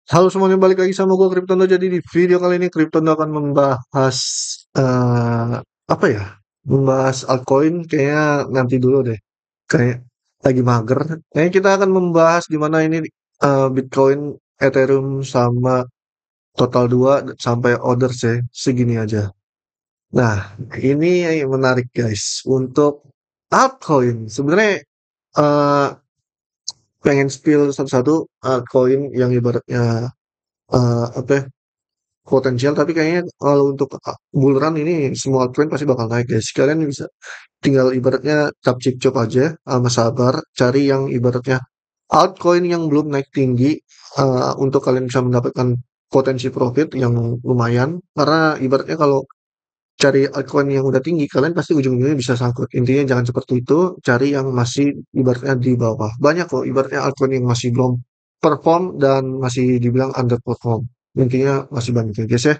Halo semuanya, balik lagi sama gue Kryptondo. Jadi di video kali ini Kryptondo akan membahas eh apa ya? Membahas altcoin kayaknya nanti dulu deh. Kayak lagi mager. Kayaknya kita akan membahas gimana ini Bitcoin, Ethereum sama total 2 sampai orders ya, segini aja. Nah, ini yang menarik guys untuk altcoin. Sebenarnya eh pengen spill satu-satu altcoin yang ibaratnya apa ya, potensial, tapi kayaknya kalau untuk bull run ini semua altcoin pasti bakal naik guys. Kalian bisa tinggal ibaratnya cap cip aja sama sabar, cari yang ibaratnya altcoin yang belum naik tinggi, untuk kalian bisa mendapatkan potensi profit yang lumayan. Karena ibaratnya kalau cari altcoin yang udah tinggi, kalian pasti ujung-ujungnya bisa sangkut. Intinya jangan seperti itu, cari yang masih ibaratnya di bawah. Banyak kok ibaratnya altcoin yang masih belum perform dan masih dibilang underperform. Intinya masih banyak ya guys ya.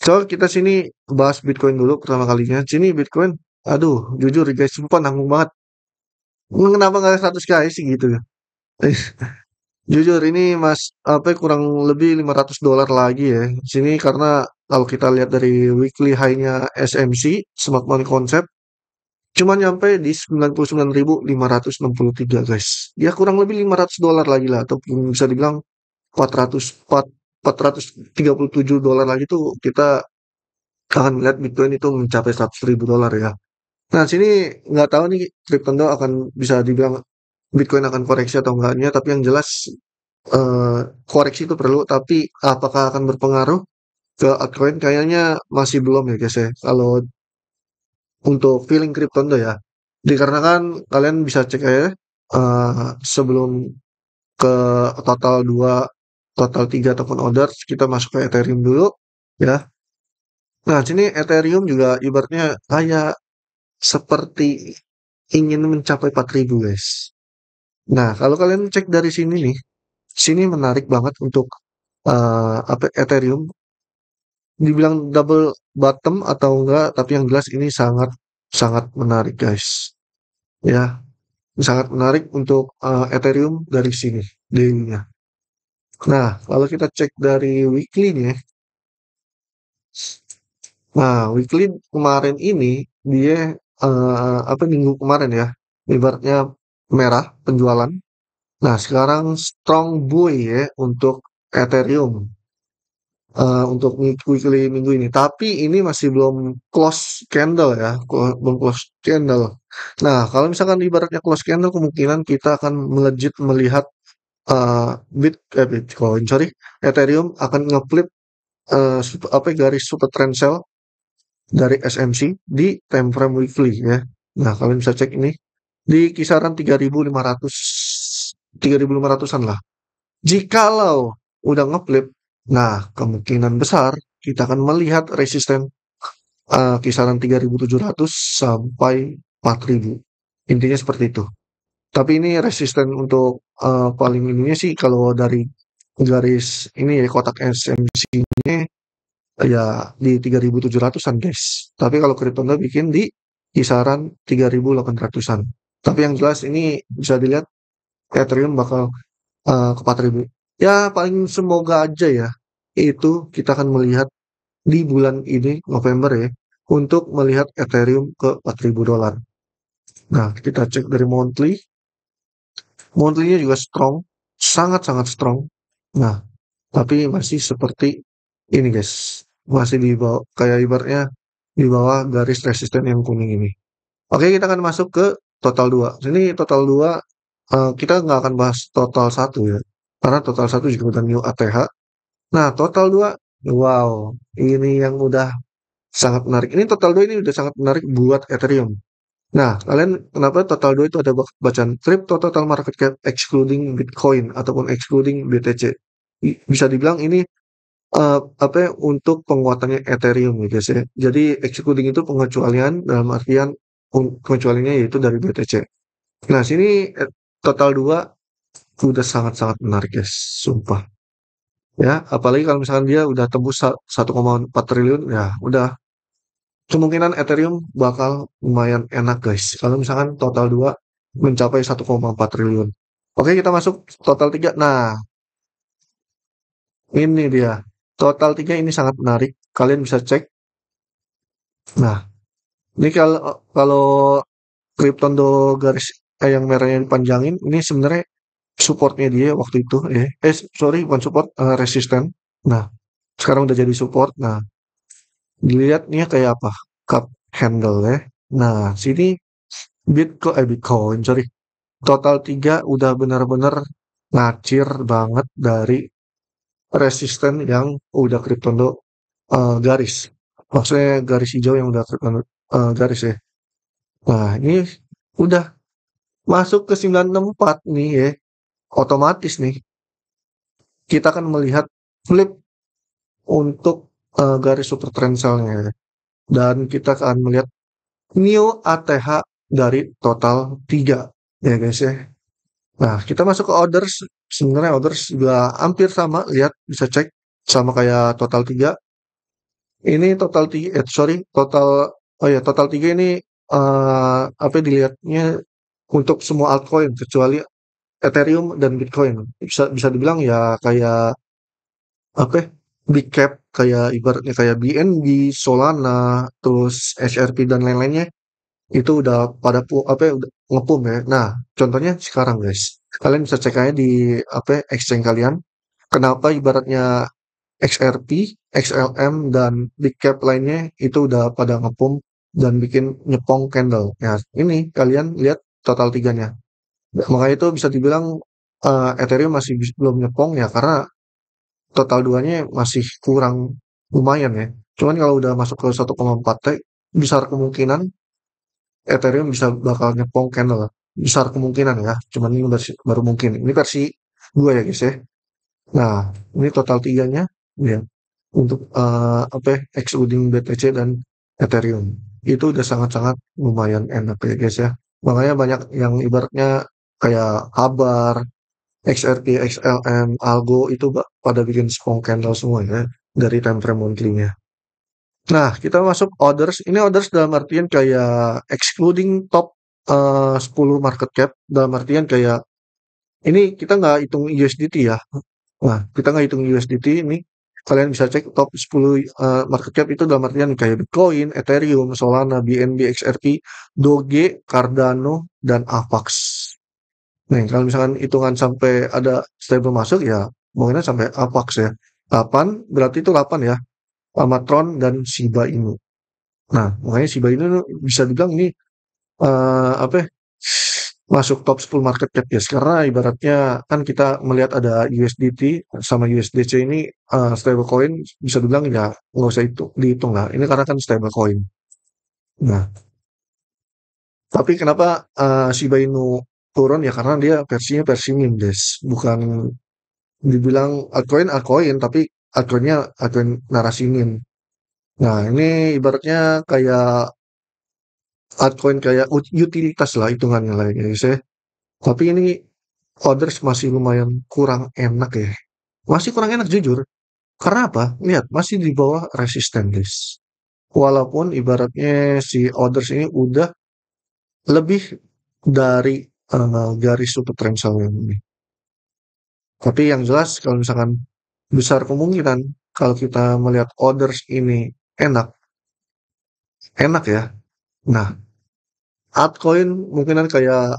So, kita sini bahas Bitcoin dulu pertama kalinya. Sini Bitcoin, aduh, jujur guys, sumpah nanggung banget. Kenapa nggak 100 guys sih gitu ya? Jujur ini mas, apa ya, kurang lebih $500 lagi ya. Sini karena kalau kita lihat dari weekly high-nya SMC, Smart Money Concept, cuma nyampe di 99.563 guys. Ya kurang lebih $500 lagi lah, atau bisa dibilang 437 dolar lagi tuh kita akan melihat Bitcoin itu mencapai $100.000 ya. Nah, sini nggak tahu nih Cryptondo akan bisa dibilang Bitcoin akan koreksi atau enggaknya, tapi yang jelas eh, koreksi itu perlu, tapi apakah akan berpengaruh ke altcoin? Kayaknya masih belum ya guys ya. Kalau untuk feeling Cryptondo ya, dikarenakan kalian bisa cek aja sebelum ke total 2, total 3 ataupun orders, kita masuk ke Ethereum dulu ya. Nah, sini Ethereum juga ibaratnya kayak seperti ingin mencapai 4.000 guys. Nah, kalau kalian cek dari sini nih, sini menarik banget untuk apa Ethereum. Dibilang double bottom atau enggak, tapi yang jelas ini sangat sangat menarik guys. Ya, sangat menarik untuk Ethereum dari sini daily-nya. Nah, kalau kita cek dari weekly-nya, nah weekly kemarin ini dia apa minggu kemarin ya, ibaratnya merah penjualan. Nah, sekarang strong buy ya untuk Ethereum untuk weekly minggu ini. Tapi ini masih belum close candle ya, belum close candle. Nah, kalau misalkan ibaratnya close candle, kemungkinan kita akan melejit melihat Bitcoin, sorry, Ethereum akan ngeflip apa ya, garis super trend sell dari SMC di time frame weekly ya. Nah, kalian bisa cek ini di kisaran 3.500 an lah. Jikalau udah ngeflip, nah kemungkinan besar kita akan melihat resisten kisaran 3.700 sampai 4.000. Intinya seperti itu. Tapi ini resisten untuk paling ininya sih kalau dari garis ini ya kotak SMC-nya ya di 3.700-an guys. Tapi kalau Kryptonite bikin di kisaran 3.800-an. Tapi yang jelas ini bisa dilihat Ethereum bakal ke 4.000. Ya paling semoga aja ya itu kita akan melihat di bulan ini November ya untuk melihat Ethereum ke $4.000. Nah, kita cek dari monthly. Monthly-nya juga strong, sangat-sangat strong. Nah, tapi masih seperti ini guys, masih di bawah kayak ibaratnya di bawah garis resisten yang kuning ini. Oke, kita akan masuk ke total 2. Sini total 2 kita nggak akan bahas total satu ya. Karena total satu juga udah new ATH. Nah, total 2, wow, ini yang udah sangat menarik. Ini total 2 ini udah sangat menarik buat Ethereum. Nah, kalian kenapa total 2 itu ada bacaan crypto total market cap excluding Bitcoin ataupun excluding BTC. Bisa dibilang ini apa ya, untuk penguatannya Ethereum ya guys ya. Jadi excluding itu pengecualian dalam artian pengecualiannya yaitu dari BTC. Nah, sini total 2 udah sangat-sangat menarik guys, sumpah. Ya, apalagi kalau misalkan dia udah tembus 1,4 triliun, ya udah kemungkinan Ethereum bakal lumayan enak guys. Kalau misalkan total 2 mencapai 1,4 triliun. Oke, kita masuk total 3. Nah, Ini dia. Total 3 ini sangat menarik. Kalian bisa cek. Nah, ini kalau Cryptondo garis yang merahnya dipanjangin, ini sebenarnya supportnya dia waktu itu. Sorry, bukan support, resisten. Nah, sekarang udah jadi support. Nah, dilihatnya kayak apa? Cup handle ya. Nah, sini Bitcoin, sorry. Total 3 udah benar-benar ngacir banget dari resisten yang udah Cryptondo garis. Maksudnya garis hijau yang udah Cryptondo garis ya. Nah, ini udah masuk ke 964 nih ya. Otomatis nih kita akan melihat flip untuk garis super trend cell-nya ya. Dan kita akan melihat new ATH dari total 3 ya guys ya. Nah, kita masuk ke orders. Sebenarnya orders juga hampir sama, lihat bisa cek sama kayak total 3. Ini total 3, sorry, oh ya, total 3 ini apa dilihatnya untuk semua altcoin kecuali Ethereum dan Bitcoin. Bisa bisa dibilang ya kayak apa ya, big cap kayak ibaratnya kayak BNB, Solana, terus XRP dan lain-lainnya itu udah pada apa ya, udah ngepump ya. Nah, contohnya sekarang guys, kalian bisa cek aja di apa ya, exchange kalian. Kenapa ibaratnya XRP, XLM dan big cap lainnya itu udah pada ngepump dan bikin nyepong candle. Ya, ini kalian lihat total tiganya. Makanya itu bisa dibilang Ethereum masih belum nyepong ya karena total duanya masih kurang lumayan ya. Cuman kalau udah masuk ke 1,4 T, besar kemungkinan Ethereum bisa bakal nyepong candle. Besar kemungkinan ya. Cuman ini baru mungkin. Ini versi 2 ya guys ya. Nah, ini total tiganya ya untuk apa ya, excluding BTC dan Ethereum. Itu udah sangat-sangat lumayan enak ya guys ya. Makanya banyak yang ibaratnya kayak kabar, XRP, XLM, Algo itu pada bikin spong candle semua ya dari time frame monthly-nya. Nah, kita masuk orders. Ini orders dalam artian kayak excluding top 10 market cap. Dalam artian kayak ini kita nggak hitung USDT ya. Nah, kita nggak hitung USDT ini. Kalian bisa cek top 10 market cap itu dalam artian kayak Bitcoin, Ethereum, Solana, BNB, XRP, Doge, Cardano, dan Avax. Nih, kalau misalkan hitungan sampai ada stable masuk ya, mungkin sampai Avax ya. 8 berarti itu 8 ya. Amatron dan Shiba Inu. Nah, makanya Shiba Inu bisa dibilang ini apa ya, masuk top 10 market cap ya. Karena ibaratnya kan kita melihat ada USDT sama USDC ini stable coin bisa dibilang ya nggak usah itu dihitung lah. Ini karena kan stable coin. Nah, tapi kenapa Shiba Inu turun ya karena dia versinya versi meme, guys. Bukan dibilang altcoin altcoin tapi altcoinnya altcoin narasi meme. Nah, ini ibaratnya kayak altcoin kayak utilitas lah hitungannya lah ya guys ya. Tapi ini orders masih lumayan kurang enak ya. Masih kurang enak jujur. Karena apa? Lihat, masih di bawah resisten guys. Walaupun ibaratnya si orders ini udah lebih dari garis super trend ini. Tapi yang jelas kalau misalkan besar kemungkinan kalau kita melihat orders ini enak, enak ya. Nah, altcoin mungkinan kayak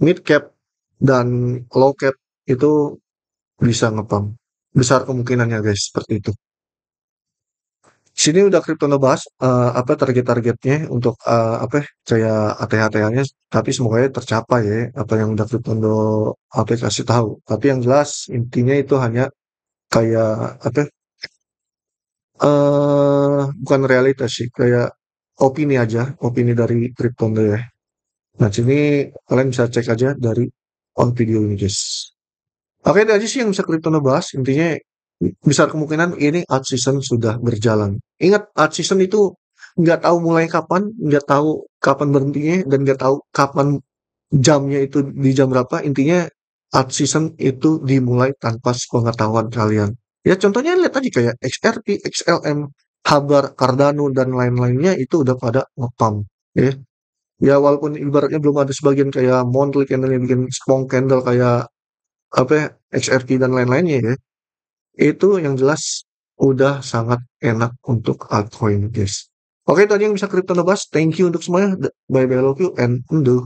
mid cap dan low cap itu bisa ngepump. Besar kemungkinannya guys, seperti itu. Sini udah Crypto ngebahas apa target-targetnya untuk apa ya, kayak ATH-ATH-nya, tapi semoga tercapai ya apa yang udah Crypto apa kasih tahu. Tapi yang jelas intinya itu hanya kayak apa ya, bukan realitas sih, kayak opini aja, opini dari Crypto ya. Nah, sini kalian bisa cek aja dari on video ini guys. Oke, itu aja sih yang bisa Kriptono bahas. Intinya besar kemungkinan ini art season sudah berjalan. Ingat, art season itu nggak tahu mulai kapan, nggak tahu kapan berhentinya, dan nggak tahu kapan jamnya itu di jam berapa. Intinya art season itu dimulai tanpa sepengetahuan kalian. Ya contohnya lihat aja kayak XRP, XLM, Habar, Cardano, dan lain-lainnya itu udah pada ngepump. Ya. Ya walaupun ibaratnya belum ada sebagian kayak monthly candle yang bikin strong candle kayak apa ya, XRP dan lain-lainnya ya. Itu yang jelas udah sangat enak untuk altcoin, guys. Oke, itu aja yang bisa Crypto nebas. Thank you untuk semuanya. Bye bye, love you and undo.